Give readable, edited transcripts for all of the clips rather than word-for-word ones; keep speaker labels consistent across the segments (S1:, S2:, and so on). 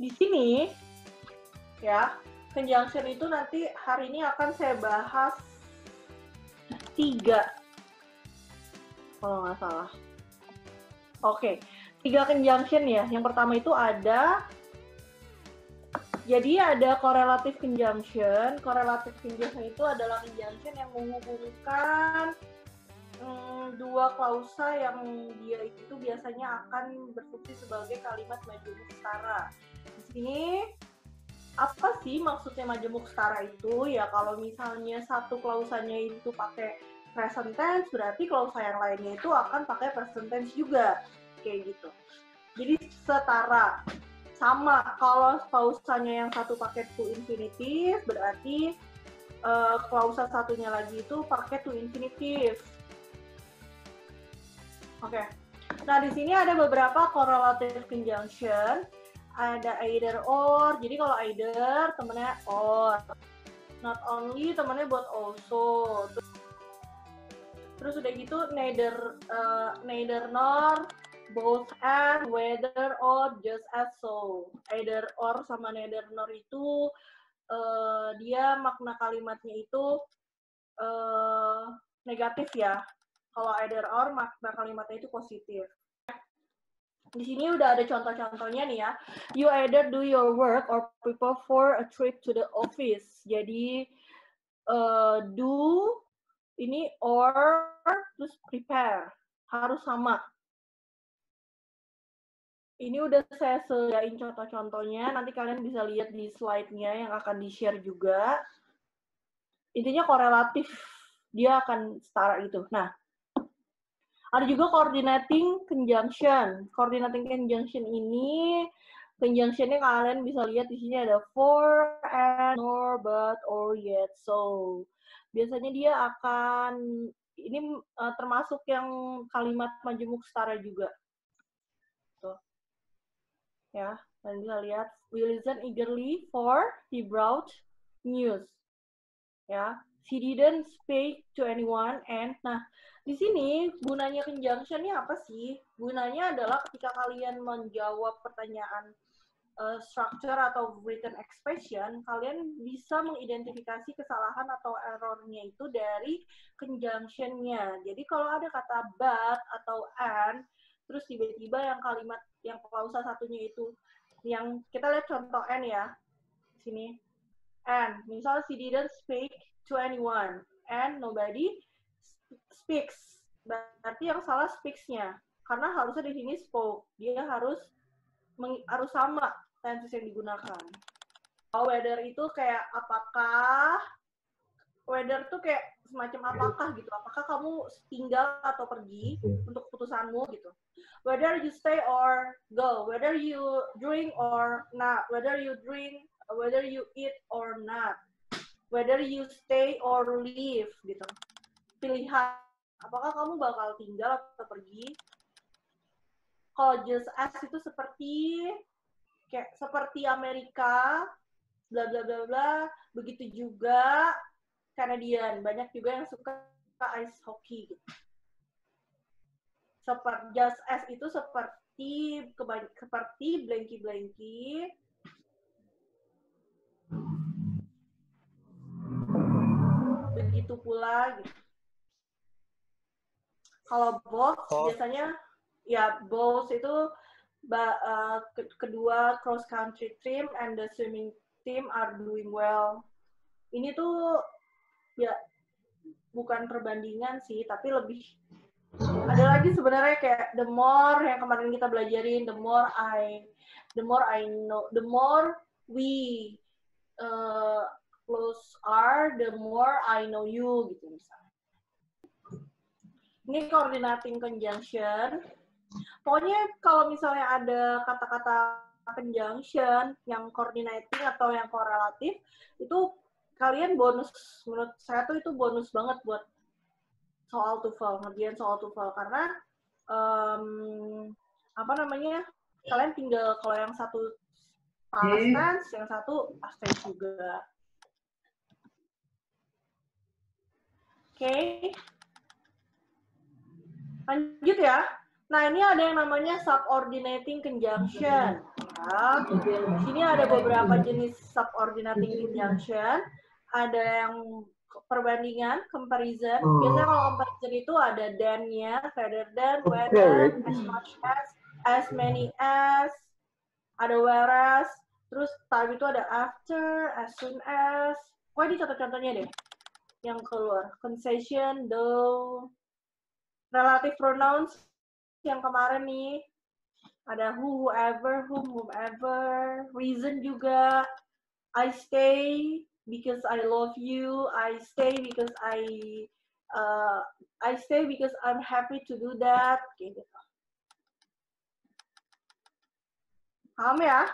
S1: Di sini ya, conjunction itu nanti hari ini akan saya bahas 3 kalau nggak salah. Oke, 3 conjunction ya. Yang pertama itu ada, jadi ada correlative conjunction. Correlative conjunction itu adalah conjunction yang menghubungkan dua klausa yang dia itu biasanya akan berfungsi sebagai kalimat majemuk setara. Di sini apa sih maksudnya majemuk setara itu? Ya kalau misalnya satu klausanya itu pakai present tense, berarti klausa yang lainnya itu akan pakai present tense juga, kayak gitu. Jadi setara, sama. Kalau klausanya yang satu pakai to infinitive, berarti klausa satunya lagi itu pakai to infinitive. Oke. Nah di sini ada beberapa correlative conjunction. Ada either or. Jadi kalau either temennya or. Not only temennya buat also. Terus udah gitu neither nor, both and, whether or, just as so. Either or sama neither nor itu dia makna kalimatnya itu negatif ya. Kalau either or makna kalimatnya itu positif. Di sini udah ada contoh-contohnya nih ya. You either do your work or prepare for a trip to the office. Jadi do ini or terus prepare harus sama. Ini udah saya sediain contoh-contohnya. Nanti kalian bisa lihat di slide-nya yang akan di-share juga. Intinya korelatif, dia akan setara gitu. Nah, ada juga coordinating conjunction. Coordinating conjunction ini, conjunctionnya kalian bisa lihat di sini ada for, and, nor, but, or, yet, so. Biasanya dia akan, ini termasuk yang kalimat majemuk setara juga. Tuh. Ya, kalian bisa lihat. We listen eagerly for he brought news. Ya, she didn't speak to anyone and nah di sini gunanya conjunction ini apa sih? Gunanya adalah ketika kalian menjawab pertanyaan structure atau written expression, kalian bisa mengidentifikasi kesalahan atau errornya itu dari conjunction-nya. Jadi kalau ada kata but atau and, terus tiba-tiba yang kalimat yang klausa satunya itu yang kita lihat contoh and ya di sini. And misal she didn't speak to anyone and nobody speaks. Berarti yang salah speaks-nya. Karena harusnya di sini spoke. Dia harus sama tenses yang digunakan. Whether itu kayak apakah, whether tuh kayak semacam apakah gitu. Apakah kamu tinggal atau pergi untuk keputusanmu gitu. Whether you stay or go, whether you drink or not, whether you drink, whether you eat or not, whether you stay or leave gitu. Pilihan, apakah kamu bakal tinggal atau pergi. Kalau just as itu seperti Amerika, bla bla bla bla, begitu juga Canadian, banyak juga yang suka ice hockey gitu. Just as itu seperti blanky-blanky. Begitu pula gitu. Kalau both biasanya ya both itu kedua cross country team and the swimming team are doing well. Ini tuh ya bukan perbandingan sih, tapi lebih ada lagi sebenarnya kayak the more yang kemarin kita belajarin, the more I know, the more we close are, the more I know you gitu misalnya. Ini coordinating conjunction. Pokoknya kalau misalnya ada kata-kata conjunction yang coordinating atau yang korelatif, itu kalian bonus, menurut saya tuh itu bonus banget buat soal TOEFL, ngerjain soal TOEFL. Karena, kalian tinggal kalau yang satu past tense, yang satu past tense juga. Oke. Lanjut ya. Nah, ini ada yang namanya subordinating conjunction. Ya. Di sini ada beberapa jenis subordinating conjunction. Ada yang perbandingan, comparison. Biasanya kalau comparison itu ada than-nya, rather than, whether, as much as many as, ada whereas, terus time itu ada after, as soon as. Wah, ini contoh-contohnya deh yang keluar. Concession, though, relative pronouns yang kemarin nih, ada who, whoever, whom, whomever, reason juga, I stay because I love you, I stay because I'm happy to do that, kayak gitu. Paham ya?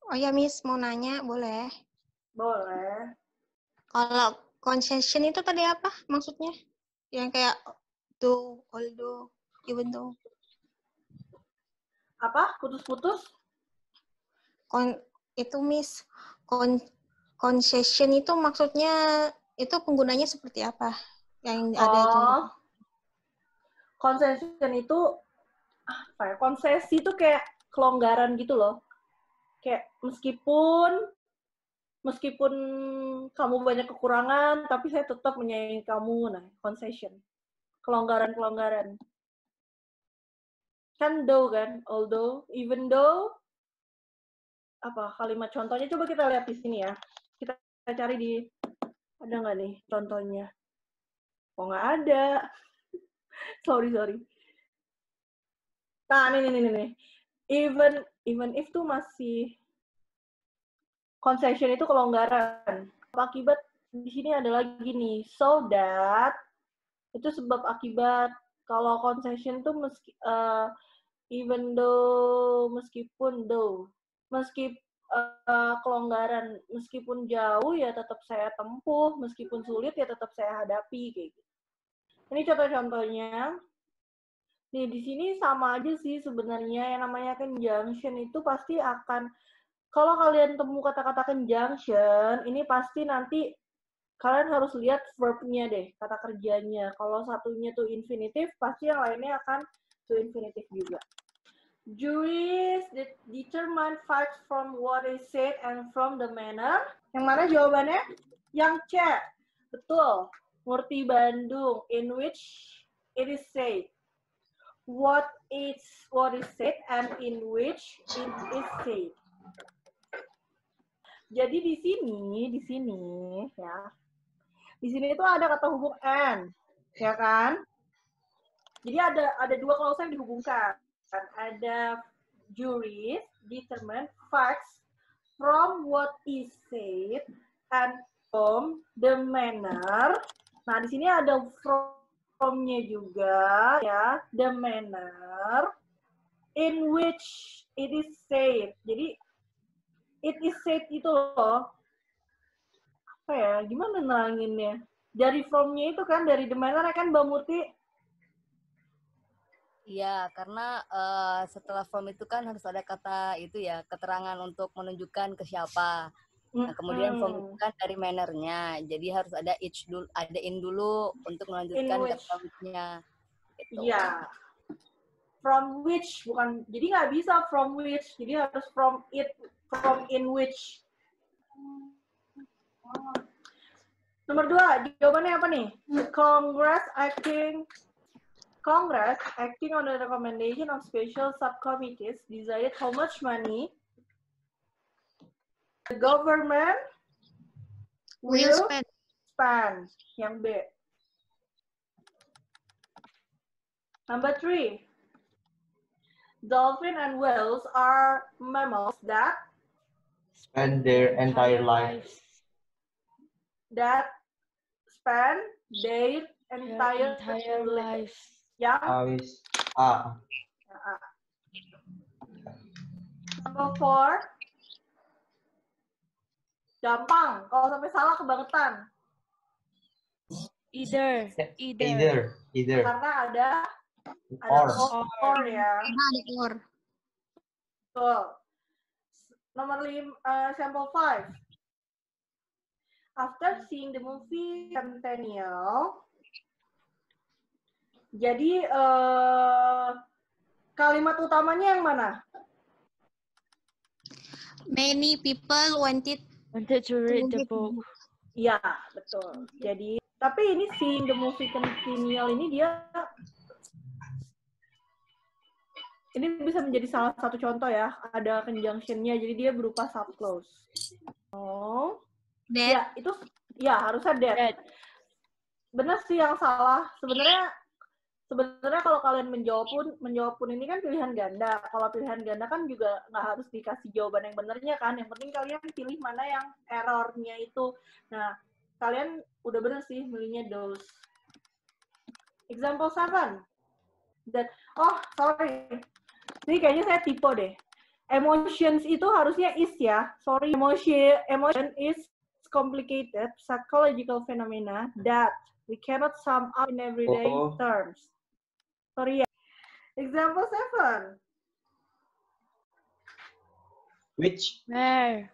S2: Oh ya, Miss, mau nanya, boleh?
S1: Boleh.
S2: Kalau concession itu tadi apa maksudnya? Yang kayak though, although, even though.
S1: Apa? Putus-putus?
S2: Itu Miss, concession itu maksudnya itu penggunanya seperti apa? Yang ada contoh.
S1: Concession itu apa ya? Konsesi itu kayak kelonggaran gitu loh. Kayak meskipun kamu banyak kekurangan, tapi saya tetap menyayangi kamu. Nah, concession. Kelonggaran-kelonggaran. Kan though kan, although, even though, apa kalimat contohnya, coba kita lihat di sini ya. Kita cari di, ada nggak nih contohnya? Oh, nggak ada. sorry. Nah, nih. Even if tuh masih, concession itu kelonggaran. Akibat di sini ada lagi nih, so that, itu sebab akibat. Kalau concession tuh even though, meskipun kelonggaran, meskipun jauh ya tetap saya tempuh, meskipun sulit ya tetap saya hadapi, kayak gitu. Ini contoh-contohnya. Nih, di sini sama aja sih sebenarnya. Yang namanya conjunction itu pasti akan, kalau kalian temu kata-kata conjunction, ini pasti nanti kalian harus lihat verb-nya deh, kata kerjanya. Kalau satunya tuh infinitive, pasti yang lainnya akan to infinitive juga. Juries determine facts from what is said and from the manner. Yang mana jawabannya? Yang C. Betul. Murti Bandung. In which it is said. What is said and in which it is said. Jadi di sini ya. Di sini itu ada kata hubung and, ya kan? Jadi ada dua klausa yang dihubungkan. Ada juries determine facts from what is said and from the manner. Nah, di sini ada from-nya juga ya, the manner in which it is said. Jadi it is said itu loh, apa ya, gimana neranginnya? Dari from-nya itu kan, dari the manner kan, Mbak Murti?
S3: Iya, karena setelah from itu kan harus ada kata itu ya, keterangan untuk menunjukkan ke siapa. Nah, kemudian from itu kan dari manner-nya, jadi harus ada ada in dulu untuk melanjutkan kata which-nya. Gitu.
S1: Iya. From which, bukan, jadi nggak bisa from which, jadi harus from it, from in which. Nomor 2, jawabannya apa nih? Congress acting on the recommendation of special subcommittees decided how much money the government will spend. Yang B. Number 3. Dolphin and whales are mammals that
S4: spend their entire lives.
S1: That spend their entire life. Yang
S4: A.
S1: Number 4. Gampang. Kalau sampai salah kebangetan.
S4: Either.
S1: Karena ada or ya.
S2: Ada or.
S1: Betul. Nomor 5, sample 5. After seeing the movie Centennial, Jadi kalimat utamanya yang mana?
S2: Many people wanted
S5: to read the book.
S1: Iya, betul. Jadi, tapi ini si the movie continual ini dia ini bisa menjadi salah satu contoh ya. Ada conjunction-nya, jadi dia berupa subclause. Oh.
S2: that.
S1: Ya, itu ya harusnya that. Benar sih yang salah. Sebenarnya kalau kalian menjawab pun ini kan pilihan ganda. Kalau pilihan ganda kan juga nggak harus dikasih jawaban yang benernya kan. Yang penting kalian pilih mana yang errornya itu. Nah, kalian udah bener sih milihnya those. Example 7. That, oh, sorry. Ini kayaknya saya typo deh. Emotions itu harusnya is ya. Sorry, emotion is complicated psychological phenomena that we cannot sum up in everyday terms. Sorry ya. Example 7.
S4: Which?
S5: Where?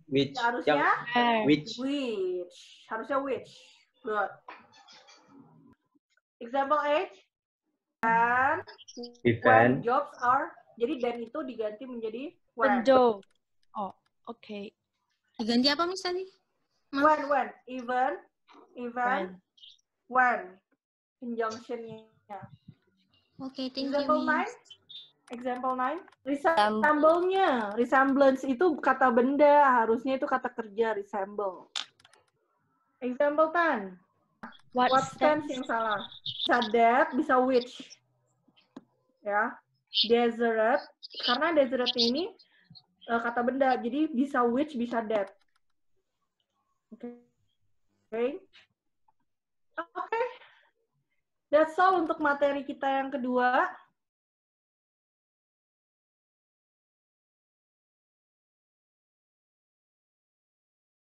S4: Which?
S1: Harusnya
S4: Which?
S1: Harusnya which. Good. Example 8. And when jobs are, jadi then itu diganti menjadi when.
S5: Window. Oh, okay.
S2: Diganti apa misalnya?
S1: When. Even. When. Conjunction-nya.
S2: Oke, thank
S1: Example
S2: you.
S1: 9. Example 9. Resemble-nya. Resemblance itu kata benda, harusnya itu kata kerja, resemble. Example 10. What stands yang salah? Bisa that, bisa which. Ya. Desert. Karena desert ini kata benda, jadi bisa which, bisa that. Oke. That's all untuk materi kita yang kedua.